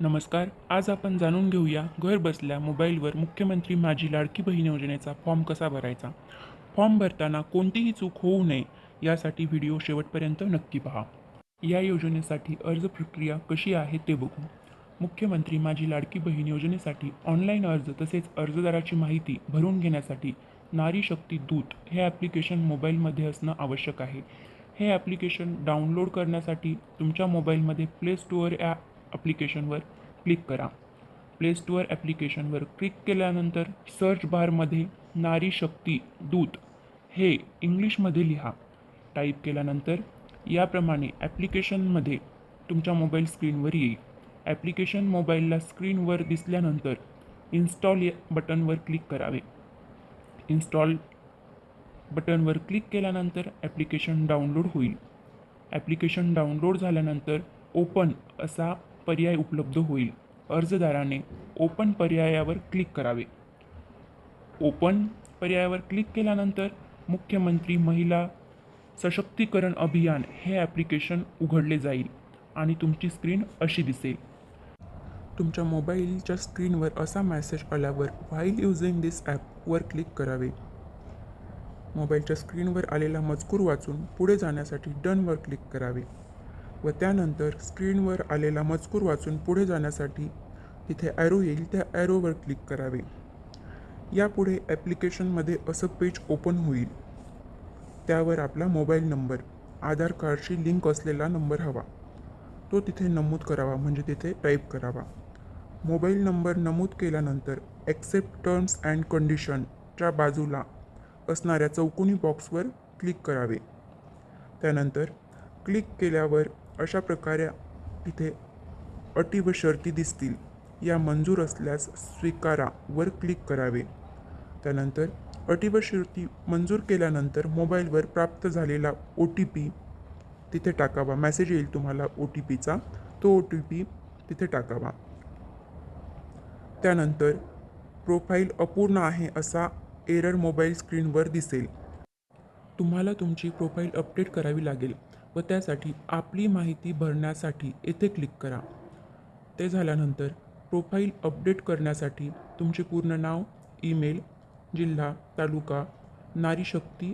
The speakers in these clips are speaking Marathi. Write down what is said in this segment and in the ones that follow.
नमस्कार. आज आपण जाणून घेऊया घर बसल्या मोबाईलवर मुख्यमंत्री माझी लाडकी बहीण योजनेचा फॉर्म कसा भरायचा. फॉर्म भरताना कोणतीही चूक होऊ नये यासाठी व्हिडिओ शेवटपर्यंत नक्की पहा. या योजनेसाठी अर्ज प्रक्रिया कशी आहे ते बघू. मुख्यमंत्री माझी लाडकी बहीण योजनेसाठी ऑनलाईन अर्ज तसेच अर्जदाराची माहिती भरून घेण्यासाठी नारी शक्ती दूत हे ॲप्लिकेशन मोबाईलमध्ये असणं आवश्यक आहे. हे ॲप्लिकेशन डाउनलोड करण्यासाठी तुमच्या मोबाईलमध्ये प्ले स्टोअर या ॲप्लिकेशनवर क्लिक करा. प्ले स्टोअर ॲप्लिकेशनवर क्लिक केल्यानंतर सर्च बारमध्ये नारी शक्ती दूत हे इंग्लिशमध्ये लिहा. टाईप केल्यानंतर याप्रमाणे ॲप्लिकेशनमध्ये तुमच्या मोबाईल स्क्रीनवर येईल. ॲप्लिकेशन मोबाईलला स्क्रीनवर दिसल्यानंतर इन्स्टॉल या बटनवर क्लिक करावे. इन्स्टॉल बटनवर क्लिक केल्यानंतर ॲप्लिकेशन डाउनलोड होईल. ॲप्लिकेशन डाउनलोड झाल्यानंतर ओपन असा पर्याय उपलब्ध होईल. अर्जदाराने ओपन पर्यायावर क्लिक करावे. ओपन पर्यायावर क्लिक केल्यानंतर मुख्यमंत्री महिला सशक्तीकरण अभियान हे ॲप्लिकेशन उघडले जाईल आणि तुमची स्क्रीन अशी दिसेल. तुमच्या मोबाईलच्या स्क्रीनवर असा मेसेज आल्यावर व्हाईल युझिंग दिस ॲपवर क्लिक करावे. मोबाईलच्या स्क्रीनवर आलेला मजकूर वाचून पुढे जाण्यासाठी डनवर क्लिक करावे व त्यानंतर स्क्रीनवर आलेला मजकूर वाचून पुढे जाण्यासाठी तिथे ॲरो येईल त्या ॲरोवर क्लिक करावे. यापुढे ॲप्लिकेशनमध्ये असं पेज ओपन होईल. त्यावर आपला मोबाईल नंबर, आधार कार्डशी लिंक असलेला नंबर हवा तो तिथे नमूद करावा, म्हणजे तिथे टाईप करावा. मोबाईल नंबर नमूद केल्यानंतर ॲक्सेप्ट टर्म्स अँड कंडिशनच्या बाजूला असणाऱ्या चौकोनी बॉक्सवर क्लिक करावे. त्यानंतर क्लिक केल्यावर अशा प्रकारे तिथे अटी व शर्ती दिसतील. या मंजूर असल्यास स्वीकारा वर क्लिक करावे. त्यानंतर अटी व शर्ती मंजूर केल्यानंतर मोबाईलवर प्राप्त झालेला OTP तिथे टाकावा. मेसेज येईल तुम्हाला OTPचा, तो OTP तिथे टाकावा. त्यानंतर प्रोफाईल अपूर्ण आहे असा एरर मोबाईल स्क्रीनवर दिसेल. तुम्हाला तुमची प्रोफाईल अपडेट करावी लागेल व त्यासाठी आपली माहिती भरण्यासाठी येथे क्लिक करा. ते झाल्यानंतर प्रोफाईल अपडेट करण्यासाठी तुमचे पूर्ण नाव, ईमेल, जिल्हा, तालुका, नारी शक्ती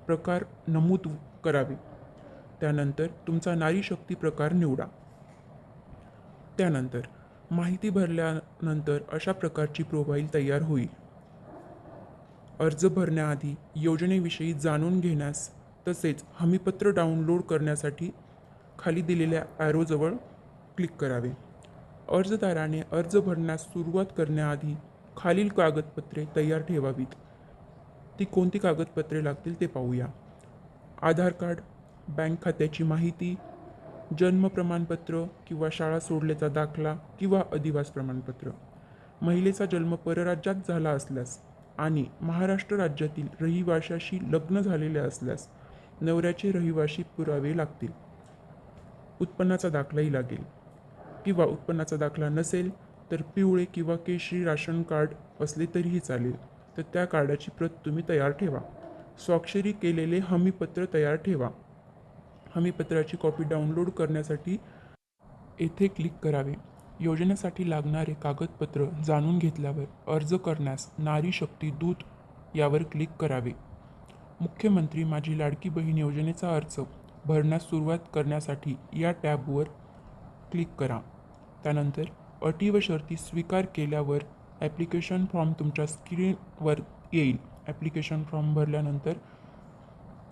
प्रकार नमूद करावे. त्यानंतर तुमचा नारी शक्ती प्रकार निवडा. त्यानंतर माहिती भरल्यानंतर अशा प्रकारची प्रोफाईल तयार होईल. अर्ज भरण्याआधी योजनेविषयी जाणून घेण्यास तसेच हमीपत्र डाउनलोड करण्यासाठी खाली दिलेल्या ॲरोजवळ क्लिक करावे. अर्जदाराने अर्ज भरण्यास सुरुवात करण्याआधी खालील कागदपत्रे तयार ठेवावीत. ती कोणती कागदपत्रे लागतील ते पाहूया. आधार कार्ड, बँक खात्याची माहिती, जन्म प्रमाणपत्र किंवा शाळा सोडल्याचा दाखला किंवा अधिवास प्रमाणपत्र. महिलेचा जन्म परराज्यात झाला असल्यास आणि महाराष्ट्र राज्यातील रहिवाशाशी लग्न झालेले असल्यास नवऱ्याचे रहिवाशी पुरावे लागतील. उत्पन्नाचा दाखलाही लागेल किंवा उत्पन्नाचा दाखला नसेल तर पिवळे किंवा केशरी राशन कार्ड असले तरीही चालेल, तर त्या कार्डाची प्रत तुम्ही तयार ठेवा. स्वाक्षरी केलेले हमीपत्र तयार ठेवा. हमीपत्राची कॉपी डाउनलोड करण्यासाठी येथे क्लिक करावे. योजनेसाठी लागणारे कागदपत्र जाणून घेतल्यावर अर्ज करण्यास नारी शक्ती दूत यावर क्लिक करावे. मुख्यमंत्री माझी लाडकी बहीण योजनेचा अर्ज भरण्यास सुरुवात करण्यासाठी या टॅबवर क्लिक करा. त्यानंतर अटी व शर्ती स्वीकार केल्यावर ॲप्लिकेशन फॉर्म तुमच्या स्क्रीनवर येईल. ॲप्लिकेशन फॉर्म भरल्यानंतर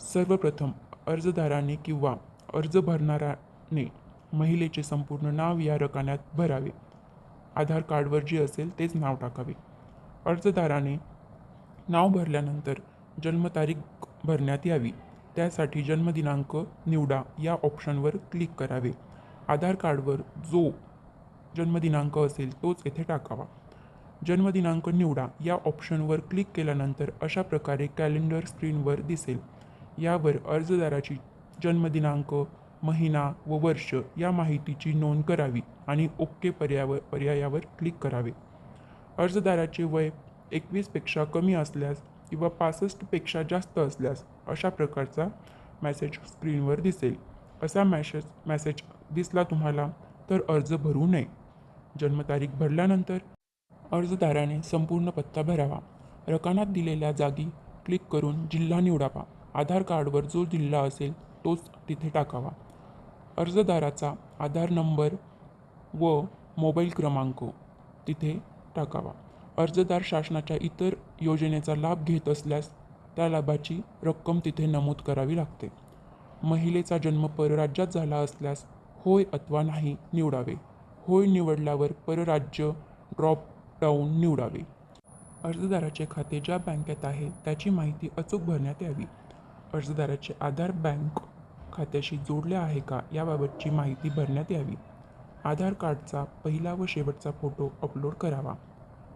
सर्वप्रथम अर्जदाराने किंवा अर्ज भरणाऱ्याने महिलेचे संपूर्ण नाव या रकान्यात भरावे. आधार कार्डवर जे असेल तेच नाव टाकावे. अर्जदाराने नाव भरल्यानंतर जन्मतारीख भरण्यात यावी. त्यासाठी जन्मदिनांक निवडा या ऑप्शनवर क्लिक करावे. आधार कार्डवर जो जन्मदिनांक असेल तोच येथे टाकावा. जन्मदिनांक निवडा या ऑप्शनवर क्लिक केल्यानंतर अशा प्रकारे कॅलेंडर स्क्रीनवर दिसेल. यावर अर्जदाराची जन्मदिनांक, महिना व वर्ष या माहितीची नोंद करावी आणि ओके पर्यायावर क्लिक करावे. अर्जदाराचे वय 21पेक्षा कमी असल्यास किंवा 65पेक्षा जास्त असल्यास अशा प्रकारचा मेसेज स्क्रीनवर दिसेल. असा मेसेज दिसला तुम्हाला तर अर्ज भरू नये. जन्मतारीख भरल्यानंतर अर्जदाराने संपूर्ण पत्ता भरावा. रकान्यात दिलेल्या जागी क्लिक करून जिल्हा निवडावा. आधार कार्डवर जो जिल्हा असेल तोच तिथे टाकावा. अर्जदाराचा आधार नंबर व मोबाईल क्रमांक तिथे टाकावा. अर्जदार शासनाच्या इतर योजनेचा लाभ घेत असल्यास त्या लाभाची रक्कम तिथे नमूद करावी लागते. महिलेचा जन्म परराज्यात झाला असल्यास होय अथवा नाही निवडावे. होय निवडल्यावर परराज्य ड्रॉप डाऊन निवडावे. अर्जदाराचे खाते ज्या बँकेत आहे त्याची माहिती अचूक भरण्यात यावी. अर्जदाराचे आधार बँक खात्याशी जोडले आहे का याबाबतची माहिती भरण्यात यावी. आधार कार्डचा पहिला व शेवटचा फोटो अपलोड करावा.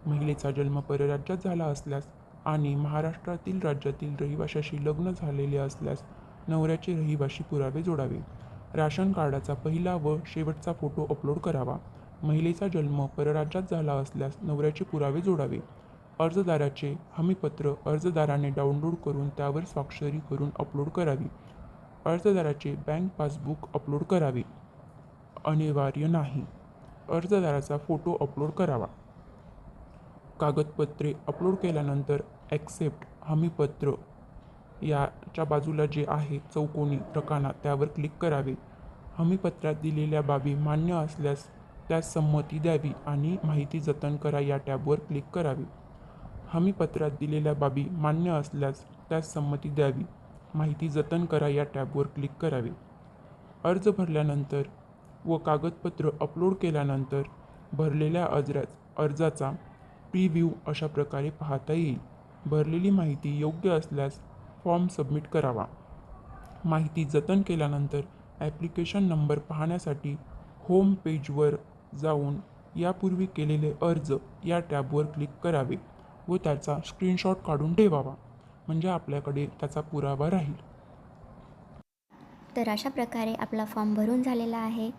महिलेचा जन्म परराज्यात झाला असल्यास आणि महाराष्ट्रातील राज्यातील रहिवाशाशी लग्न झालेले असल्यास नवऱ्याचे रहिवाशी पुरावे जोडावे. राशन कार्डाचा पहिला व शेवटचा फोटो अपलोड करावा. महिलेचा जन्म परराज्यात झाला असल्यास नवऱ्याचे पुरावे जोडावे. अर्जदाराचे हमीपत्र अर्जदाराने डाउनलोड करून त्यावर स्वाक्षरी करून अपलोड करावी. अर्जदाराचे बँक पासबुक अपलोड करावे. अनिवार्य नाही. अर्जदाराचा फोटो अपलोड करावा. कागदपत्रे अपलोड केल्यानंतर ॲक्सेप्ट हमीपत्र याच्या बाजूला जे आहे चौकोनी रकाना त्यावर क्लिक करावे. हमीपत्रात दिलेल्या बाबी मान्य असल्यास त्यास संमती द्यावी आणि माहिती जतन करा या टॅबवर क्लिक करावे. हमीपत्रात दिलेल्या बाबी मान्य असल्यास त्यास संमती द्यावी. माहिती जतन करा या टॅबवर क्लिक करावे. अर्ज भरल्यानंतर व कागदपत्र अपलोड केल्यानंतर भरलेल्या अर्जाचा प्रिव्ह्यू अशा प्रकारे पाहता येईल. भरलेली माहिती योग्य असल्यास फॉर्म सबमिट करावा. माहिती जतन केल्यानंतर ॲप्लिकेशन नंबर पाहण्यासाठी होम पेजवर जाऊन यापूर्वी केलेले अर्ज या टॅबवर क्लिक करावे व त्याचा स्क्रीनशॉट काढून ठेवावा, म्हणजे आपल्याकडे त्याचा पुरावा राहील. तर अशा प्रकारे आपला फॉर्म भरून झालेला आहे.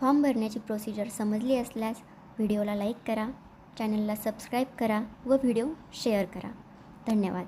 फॉर्म भरण्याची प्रोसिजर समजली असल्यास व्हिडिओला लाईक करा, चॅनलला सबस्क्राईब करा व व्हिडिओ शेअर करा. धन्यवाद.